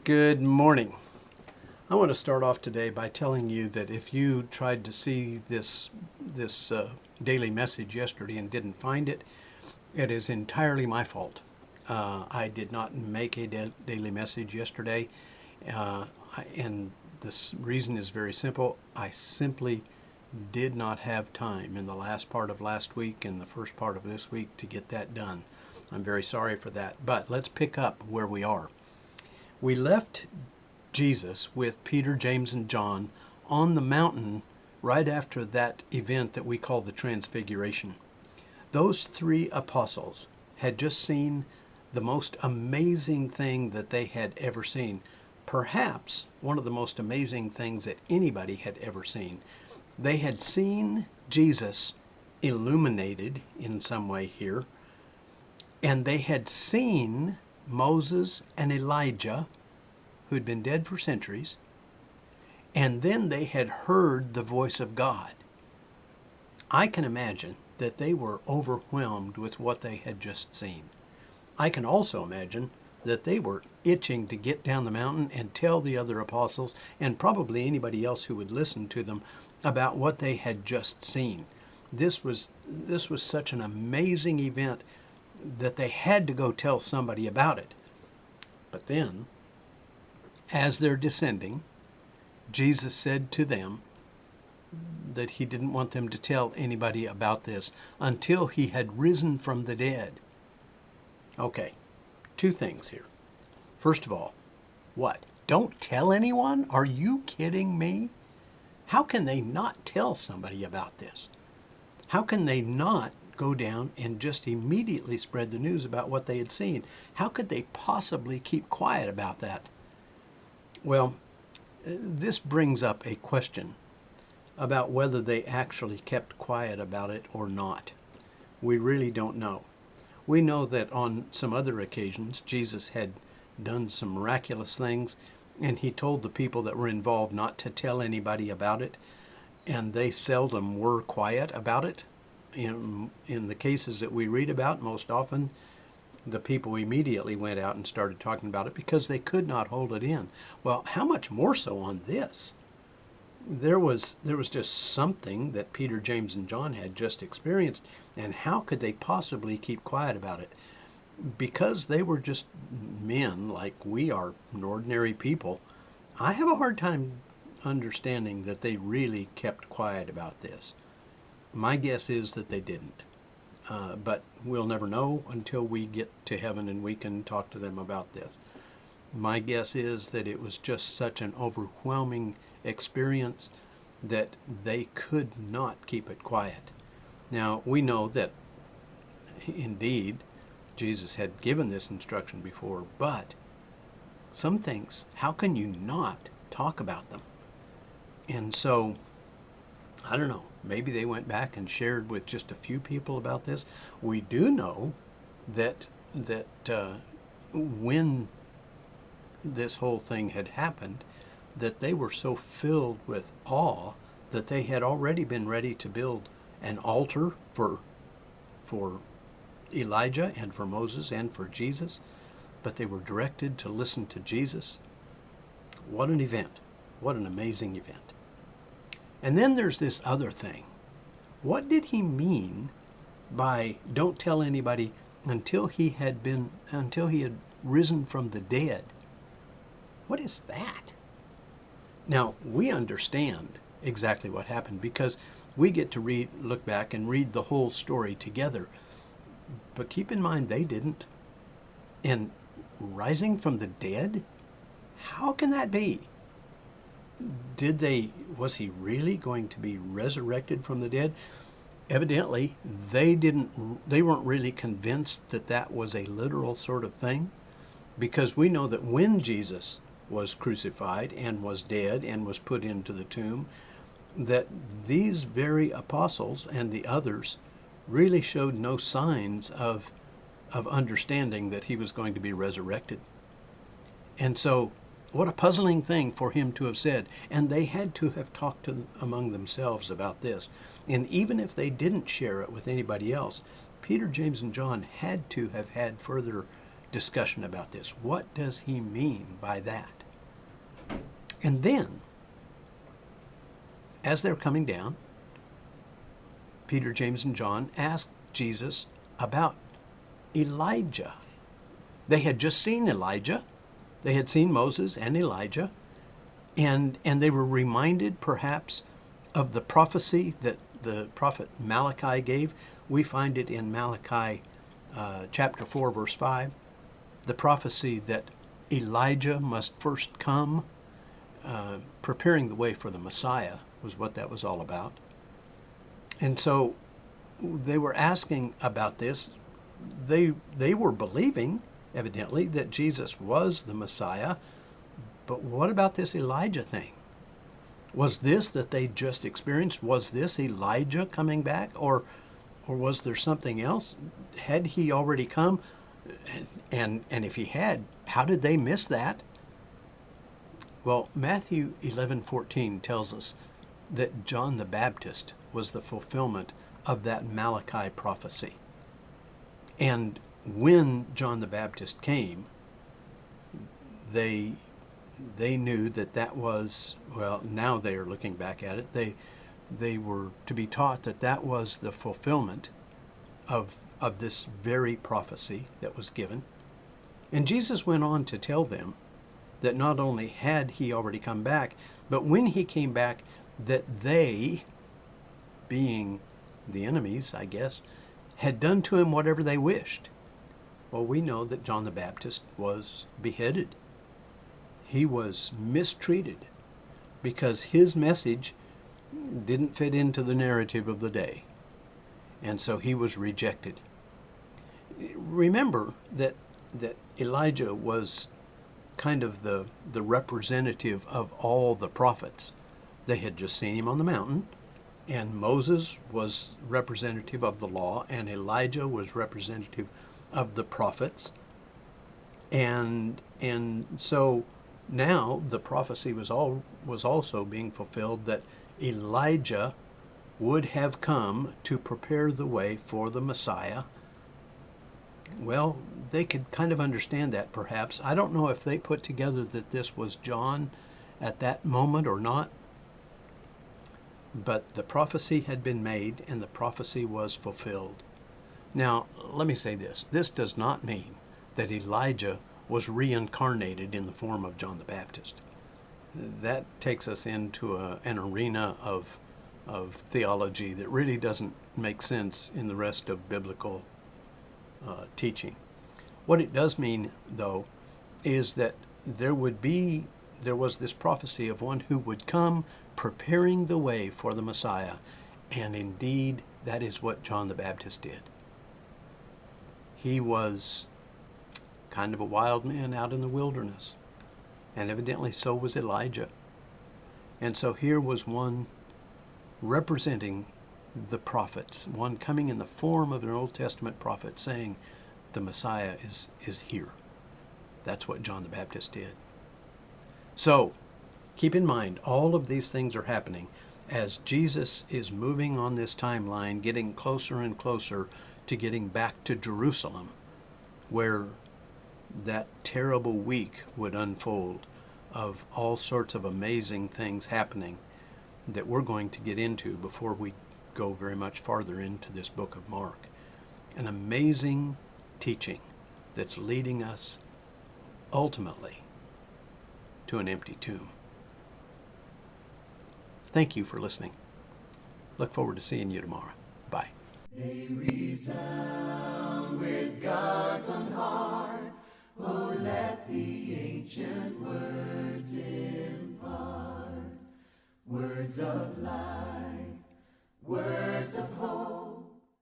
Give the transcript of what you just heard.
Good morning. I want to start off today by telling you that if you tried to see this daily message yesterday and didn't find it, it is entirely my fault. I did not make a daily message yesterday, and the reason is very simple. I simply did not have time in the last part of last week and the first part of this week to get that done. I'm very sorry for that, but let's pick up where we are. We left Jesus with Peter, James, and John on the mountain right after that event that we call the Transfiguration. Those three apostles had just seen the most amazing thing that they had ever seen. Perhaps one of the most amazing things that anybody had ever seen. They had seen Jesus illuminated in some way here, and they had seen Moses and Elijah, who had been dead for centuries, and then they had heard the voice of God. I can imagine that they were overwhelmed with what they had just seen. I can also imagine that they were itching to get down the mountain and tell the other apostles, and probably anybody else who would listen to them, about what they had just seen. This was such an amazing event that they had to go tell somebody about it. But then, as they're descending, Jesus said to them that he didn't want them to tell anybody about this until he had risen from the dead. Okay, two things here. First of all, what? Don't tell anyone? Are you kidding me? How can they not tell somebody about this? How can they not go down and just immediately spread the news about what they had seen? How could they possibly keep quiet about that? Well, this brings up a question about whether they actually kept quiet about it or not. We really don't know. We know that on some other occasions, Jesus had done some miraculous things, and he told the people that were involved not to tell anybody about it, and they seldom were quiet about it. In the cases that we read about, most often the people immediately went out and started talking about it because they could not hold it in. Well, how much more so on this? There was just something that Peter, James, and John had just experienced, and how could they possibly keep quiet about it? Because they were just men like we are, ordinary people. I have a hard time understanding that they really kept quiet about this. My guess is that they didn't. But we'll never know until we get to heaven and we can talk to them about this. My guess is that it was just such an overwhelming experience that they could not keep it quiet. Now, we know that indeed Jesus had given this instruction before, but some things, how can you not talk about them? And so, I don't know, maybe they went back and shared with just a few people about this. We do know that when this whole thing had happened, that they were so filled with awe that they had already been ready to build an altar for Elijah and for Moses and for Jesus, but they were directed to listen to Jesus. What an event. What an amazing event. And then there's this other thing. What did he mean by don't tell anybody until he had risen from the dead? What is that? Now, we understand exactly what happened because we get to look back and read the whole story together. But keep in mind, they didn't. And rising from the dead? How can that be? Was he really going to be resurrected from the dead? Evidently, they weren't really convinced that that was a literal sort of thing, because we know that when Jesus was crucified and was dead and was put into the tomb, that these very apostles and the others really showed no signs of understanding that he was going to be resurrected. And so What a puzzling thing for him to have said. And they had to have talked among themselves about this. And even if they didn't share it with anybody else, Peter, James, and John had to have had further discussion about this. What does he mean by that? And then, as they're coming down, Peter, James, and John asked Jesus about Elijah. They had just seen Elijah. They had seen Moses and Elijah. And they were reminded perhaps of the prophecy that the prophet Malachi gave. We find it in Malachi chapter 4, verse 5. The prophecy that Elijah must first come, preparing the way for the Messiah was what that was all about. And so they were asking about this. They were believing, evidently, that Jesus was the Messiah. But what about this Elijah thing? Was this that they just experienced? Was this Elijah coming back? Or was there something else? Had he already come? And if he had, how did they miss that? Well, Matthew 11:14 tells us that John the Baptist was the fulfillment of that Malachi prophecy. And when John the Baptist came, they knew that was, well, now they are looking back at it, they were to be taught that was the fulfillment of this very prophecy that was given. And Jesus went on to tell them that not only had he already come back, but when he came back, that they, being the enemies, I guess, had done to him whatever they wished. Well, we know that John the Baptist was beheaded. He was mistreated because his message didn't fit into the narrative of the day. And so he was rejected. Remember that Elijah was kind of the representative of all the prophets. They had just seen him on the mountain, and Moses was representative of the law, and Elijah was representative of the prophets. And so now the prophecy was also being fulfilled that Elijah would have come to prepare the way for the Messiah. Well, they could kind of understand that perhaps. I don't know if they put together that this was John at that moment or not. But the prophecy had been made and the prophecy was fulfilled. Now, let me say this. This does not mean that Elijah was reincarnated in the form of John the Baptist. That takes us into an arena of theology that really doesn't make sense in the rest of biblical teaching. What it does mean, though, is that there was this prophecy of one who would come preparing the way for the Messiah. And indeed, that is what John the Baptist did. He was kind of a wild man out in the wilderness. And evidently so was Elijah. And so here was one representing the prophets, one coming in the form of an Old Testament prophet saying, the Messiah is here. That's what John the Baptist did. So, keep in mind, all of these things are happening as Jesus is moving on this timeline, getting closer and closer to getting back to Jerusalem, where that terrible week would unfold of all sorts of amazing things happening that we're going to get into before we go very much farther into this book of Mark. An amazing teaching that's leading us ultimately to an empty tomb. Thank you for listening. Look forward to seeing you tomorrow. Bye. They resound with God's own heart. Oh, let the ancient words impart. Words of life, words of hope.